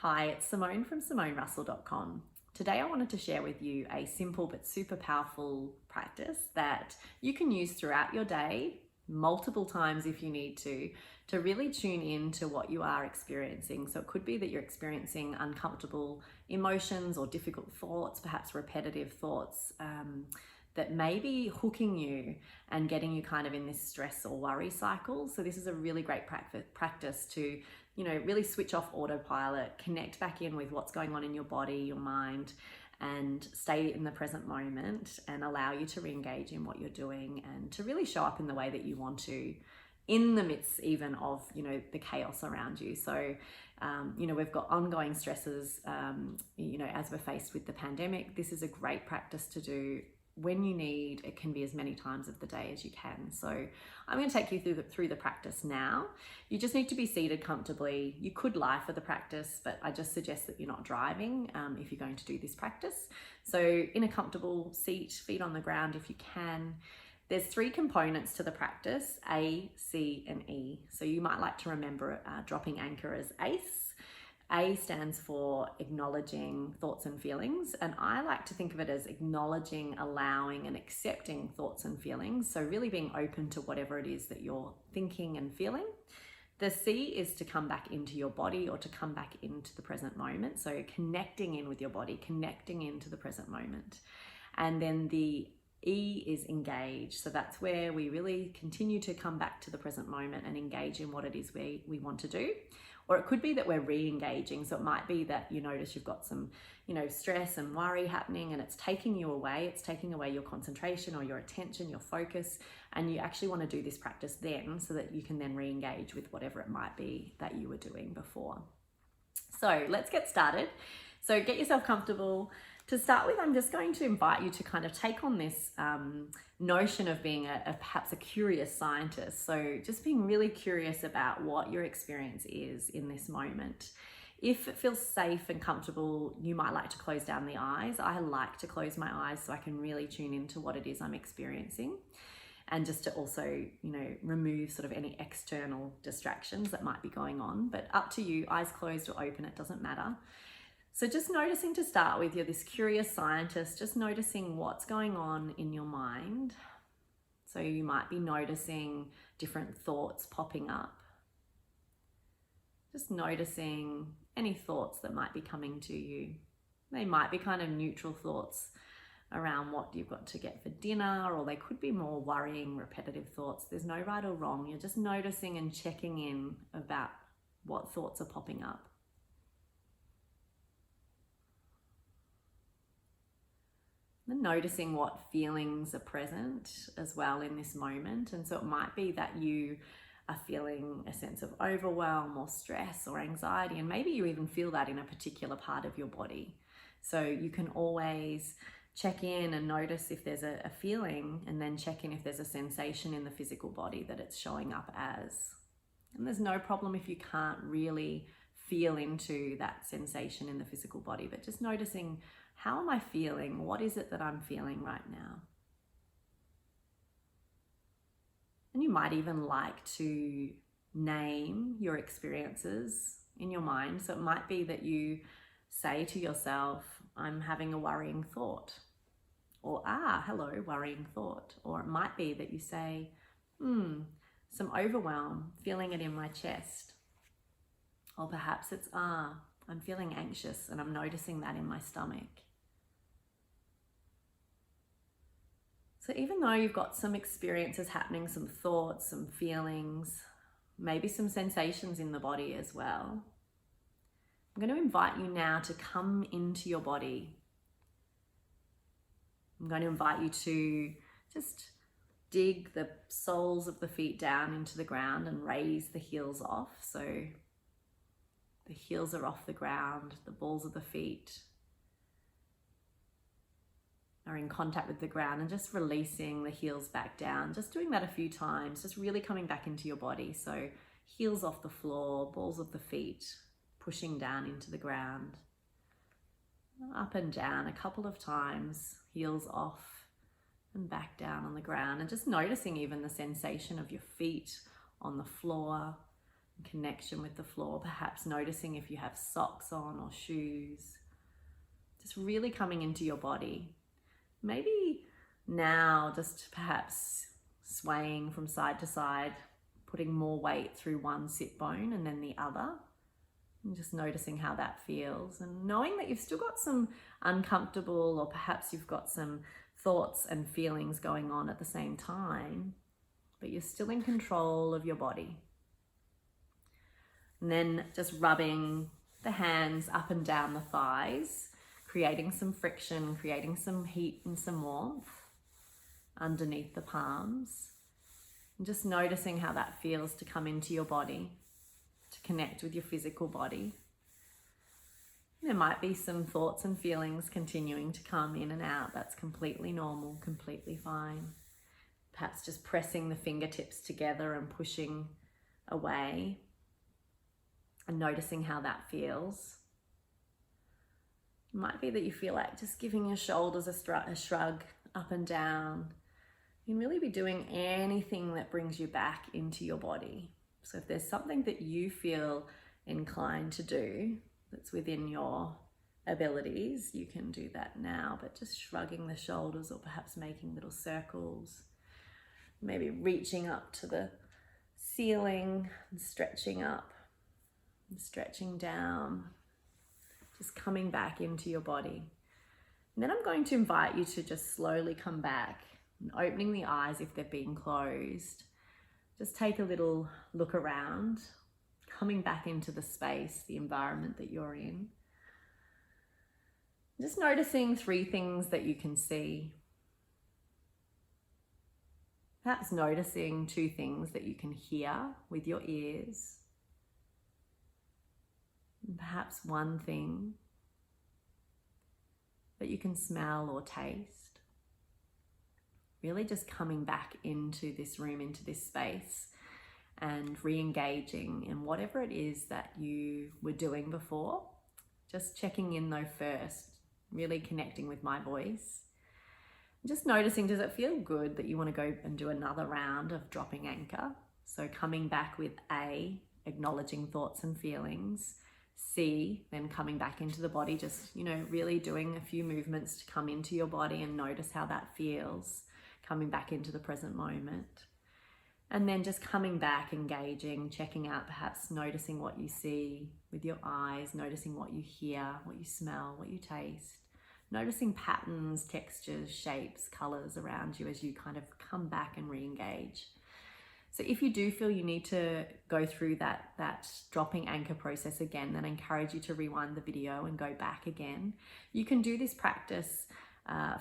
Hi, it's Simone from SimoneRussell.com. Today I wanted to share with you a simple but super powerful practice that you can use throughout your day, multiple times if you need to really tune in to what you are experiencing. So it could be that you're experiencing uncomfortable emotions or difficult thoughts, perhaps repetitive thoughts, that may be hooking you and getting you kind of in this stress or worry cycle. So this is a really great practice to, really switch off autopilot, connect back in with what's going on in your body, your mind, and stay in the present moment and allow you to re-engage in what you're doing and to really show up in the way that you want to, in the midst even of the chaos around you. So we've got ongoing stresses, as we're faced with the pandemic. This is a great practice to do when you need. It can be as many times of the day as you can. So I'm going to take you through the practice now. You just need to be seated comfortably. You could lie for the practice, but I just suggest that you're not driving if you're going to do this practice. So in a comfortable seat, feet on the ground if you can. There's 3 components to the practice: A, C, and E. So you might like to remember dropping anchor as ACE. A stands for acknowledging thoughts and feelings, and I like to think of it as acknowledging, allowing, and accepting thoughts and feelings. So really being open to whatever it is that you're thinking and feeling. The C is to come back into your body or to come back into the present moment. So connecting in with your body, connecting into the present moment. And then the E is engage. So that's where we really continue to come back to the present moment and engage in what it is we want to do. Or it could be that we're re-engaging. So it might be that you notice you've got some, stress and worry happening and it's taking you away. It's taking away your concentration or your attention, your focus. And you actually want to do this practice then so that you can then re-engage with whatever it might be that you were doing before. So let's get started. So get yourself comfortable. To start with, I'm just going to invite you to kind of take on this notion of being perhaps a curious scientist. So just being really curious about what your experience is in this moment. If it feels safe and comfortable, you might like to close down the eyes. I like to close my eyes so I can really tune into what it is I'm experiencing. And just to also, remove sort of any external distractions that might be going on. But up to you, eyes closed or open, it doesn't matter. So just noticing to start with, you're this curious scientist, just noticing what's going on in your mind. So you might be noticing different thoughts popping up. Just noticing any thoughts that might be coming to you. They might be kind of neutral thoughts around what you've got to get for dinner, or they could be more worrying, repetitive thoughts. There's no right or wrong. You're just noticing and checking in about what thoughts are popping up. And noticing what feelings are present as well in this moment. And so it might be that you are feeling a sense of overwhelm or stress or anxiety, and maybe you even feel that in a particular part of your body. So you can always check in and notice if there's a feeling, and then check in if there's a sensation in the physical body that it's showing up as. And there's no problem if you can't really feel into that sensation in the physical body, but just noticing, how am I feeling? What is it that I'm feeling right now? And you might even like to name your experiences in your mind. So it might be that you say to yourself, I'm having a worrying thought. Or, hello, worrying thought. Or it might be that you say, some overwhelm, feeling it in my chest. Or perhaps it's, I'm feeling anxious and I'm noticing that in my stomach. So even though you've got some experiences happening, some thoughts, some feelings, maybe some sensations in the body as well, I'm going to invite you now to come into your body. I'm going to invite you to just dig the soles of the feet down into the ground and raise the heels off. So the heels are off the ground, the balls of the feet are in contact with the ground, and just releasing the heels back down. Just doing that a few times, just really coming back into your body. So heels off the floor, balls of the feet pushing down into the ground. Up and down a couple of times, heels off and back down on the ground, and just noticing even the sensation of your feet on the floor, connection with the floor, perhaps noticing if you have socks on or shoes. Just really coming into your body. Maybe now just perhaps swaying from side to side, putting more weight through one sit bone and then the other. And just noticing how that feels, and knowing that you've still got some uncomfortable, or perhaps you've got some thoughts and feelings going on at the same time, but you're still in control of your body. And then just rubbing the hands up and down the thighs, creating some friction, creating some heat and some warmth underneath the palms. And just noticing how that feels to come into your body, to connect with your physical body. There might be some thoughts and feelings continuing to come in and out. That's completely normal, completely fine. Perhaps just pressing the fingertips together and pushing away and noticing how that feels. It might be that you feel like just giving your shoulders a shrug up and down. You can really be doing anything that brings you back into your body. So if there's something that you feel inclined to do that's within your abilities, you can do that now, but just shrugging the shoulders, or perhaps making little circles, maybe reaching up to the ceiling and stretching up and stretching down, just coming back into your body. And then I'm going to invite you to just slowly come back and opening the eyes if they've been closed. Just take a little look around, coming back into the space, the environment that you're in. Just noticing 3 things that you can see. Perhaps noticing 2 things that you can hear with your ears. And perhaps 1 thing that you can smell or taste. Really just coming back into this room, into this space, and re-engaging in whatever it is that you were doing before. Just checking in though first, really connecting with my voice. Just noticing, does it feel good that you want to go and do another round of dropping anchor? So coming back with A, acknowledging thoughts and feelings. C, then coming back into the body, just, really doing a few movements to come into your body and notice how that feels. Coming back into the present moment. And then just coming back, engaging, checking out, perhaps noticing what you see with your eyes, noticing what you hear, what you smell, what you taste, noticing patterns, textures, shapes, colors around you as you kind of come back and re-engage. So if you do feel you need to go through that dropping anchor process again, then I encourage you to rewind the video and go back again. You can do this practice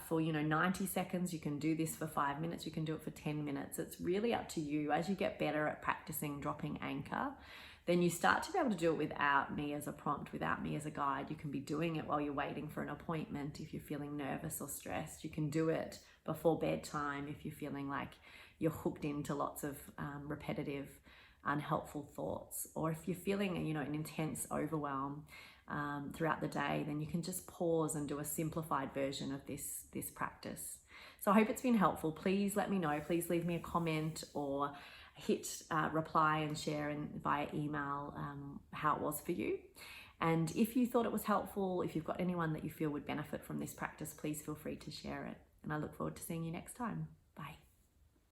for 90 seconds. You can do this for 5 minutes. You can do it for 10 minutes. It's really up to you. As you get better at practicing dropping anchor, then you start to be able to do it without me as a prompt, without me as a guide. You can be doing it while you're waiting for an appointment if you're feeling nervous or stressed. You can do it before bedtime if you're feeling like you're hooked into lots of repetitive, unhelpful thoughts. Or if you're feeling an intense overwhelm throughout the day, then you can just pause and do a simplified version of this practice. So I hope it's been helpful. Please let me know. Please leave me a comment or hit reply and share via email how it was for you. And if you thought it was helpful, if you've got anyone that you feel would benefit from this practice, please feel free to share it. And I look forward to seeing you next time.